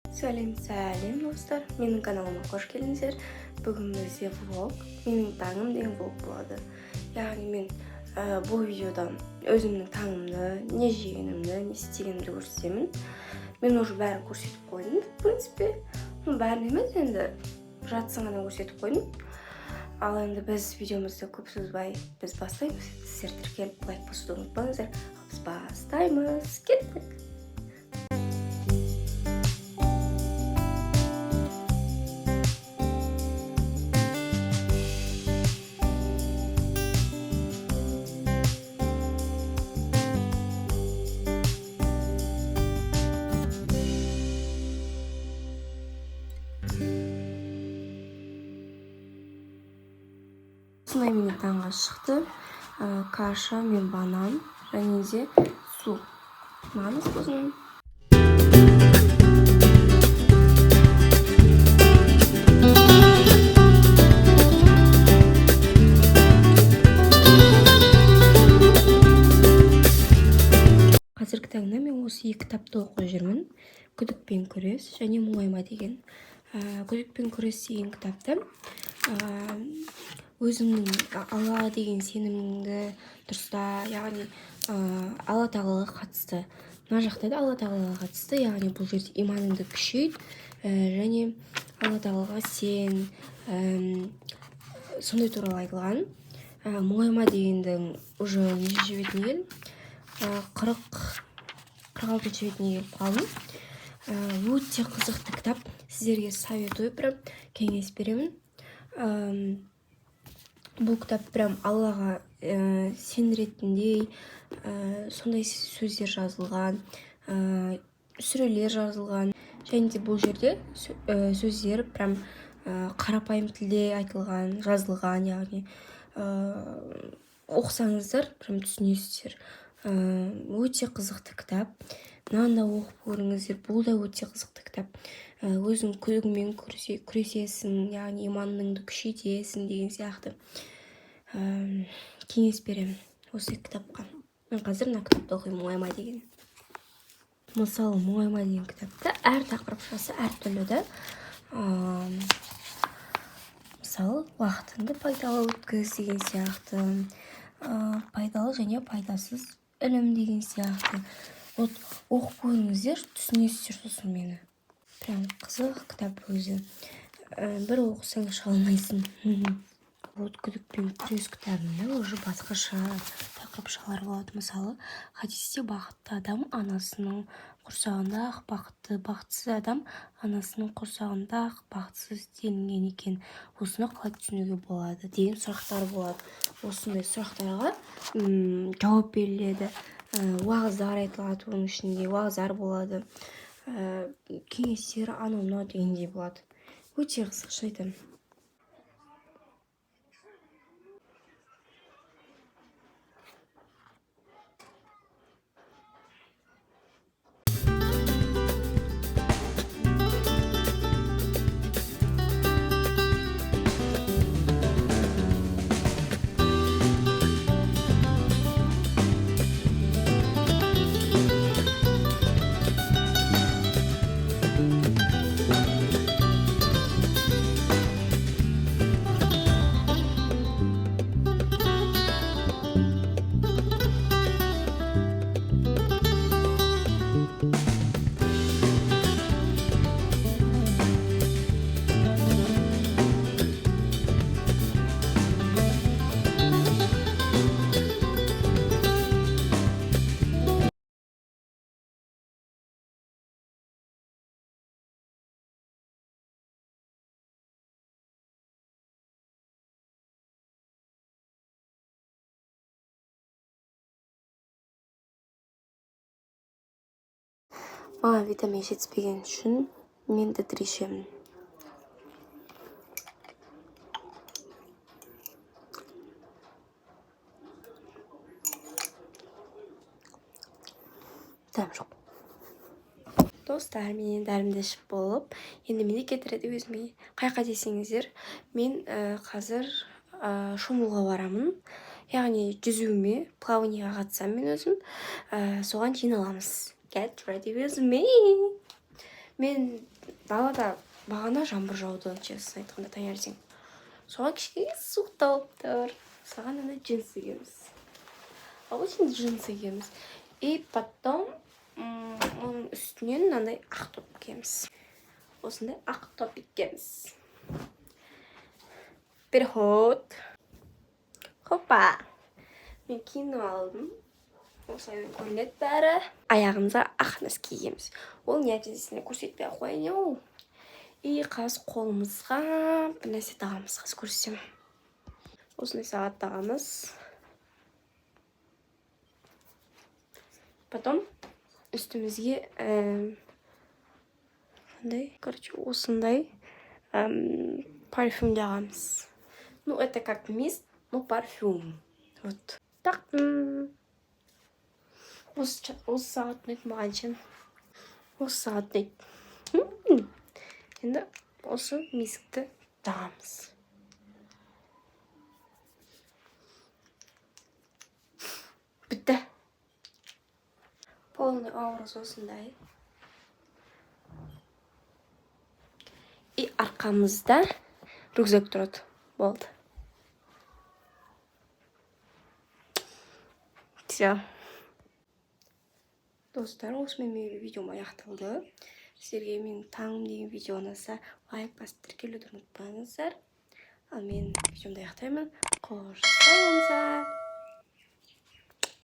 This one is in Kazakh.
Сәлем достар, менің каналыма қош келдіңіздер. Бүгін бізде влог, менің таңым деген влог болады. Яғни мен бұл видеода өзімнің таңымды, не жегенімді, не істегенімді көрсетемін. Мен уже бәрін көрсетіп қойдым, в принципе. Бәрін емес, енді жатсын ғана көрсетіп қойдым. Ал енді біз видеомызды көп созбай біз бастаймыз. Сіздер тіркеліп лайк басуды ұмытпаңыздар. Біз бастаймыз. Кеттік. Осындай менің таңға шықты. Каша мен банан және де су. Маңыз болсын. Қазіргі таңда мен осы екі кітапты оқып жүрмін. Күдік пен күрес және мұңайма деген. Күдік пен күрес деген кітапты өзіңнің Алла деген сеніміңді дұрыста, яғни Алла тағалаға қатысты. Мына жақта да Алла тағалаға қатысты, яғни бұл жерде иманыңды күшейт және Алла тағалаға сен, сондай туралы айтылған. Мұңайма дегендің уже неше бетіне келдім? 46 бетіне келіп қалдым. Өте қызықты кітап. Сіздерге советую, прям кеңес беремін. Бұл кітап прям Аллаға сенетіндей сондай сөздер жазылған, сүрелер жазылған. Және де бұл жерде сөздер прям қарапайым тілде айтылған, жазылған, яғни оқысаңыздар прям түсінесіздер. Өте қызықты кітап. Мынаны да оқып көріңіздер. Бұл да өте қызықты кітап. Өзің күдігіңмен күресесің, яғни иманыңды күшейтесің деген сияқты. Кеңес беремін осы кітапқа. Мен қазір мына кітапты оқимын, мұңайма деген. Мысалы, мұңайма деген кітапта әр тақырыпшасы әртүрлі да. Мысалы, уақытыңды пайдалы өткіз деген сияқты, пайдалы және пайдасыз ілім деген сияқты. Оқып көріңіздер, түсінесіздер сосын мені. Прям қызық кітап өзі. Бір оқысаң шыға алмайсың. Күдік пен күрес кітабында уже басқаша тақырыпшалар болады. Мысалы, хадисте бақытты адам анасының құрсағында ақ бақытты, бақытсыз адам анасының құрсағында ақ бақытсыз делінген екен. Осыны қалай түсінуге болады деген сұрақтар болады. Осындай сұрақтарға жауап беріледі. Уағыздар айтылады, оның ішінде уағыздар болады. Кеңестер анау дегендей болады. Өте қызық, шын айтамын. Маған витамин жетіспеген үшін мен дітір ішемін. Дәм жоқ. Достар, мен дәрімді ішіп болып, енді мені кетіреді өзіме. Қайқа десеңіздер, мен қазір шомылуға барамын. Яғни жүзуіме, плаванияға қатысам мен өзім. Соған жиналамыз. Get ready with me. Мен далада бағана жаңбыр жауды, честно айтқанда таңертең. Соған кішкене суық тауып тұр. Саған ана джинсы киеміз. Обычно джинсы киеміз. И потом оның үстінен мынандай ақ топ киеміз. Осындай ақ топ киеміз. Переход. Хопа. Мен киініп алдым. Осылай көрінеді бәрі. Аяғымызға ақ носки киеміз. Ол нәтижесіне көрсетпей ақ қояйын ол. И қазір қолымызға бір нәрсе тағамыз. Қазір көрсетем. Осындай сағат тағамыз. Потом үстімізге осындай парфюм жағамыз. Ну, это как мист, но парфюм. Вот. Тақтым. Осы сағат ұнайды маған ше. Осы сағат ұнайды. Енді осы мискті тағамыз. Бітті. Полный образ осындай. И арқамызда рюкзак тұрады. Болды. Все. Достар, осымен менің видеом аяқталды. Сіздерге менің таңым деген видео ұнаса, лайк басып тіркелуді ұмытпаңыздар. Ал мен видеомды аяқтаймын. Қош болыңыздар.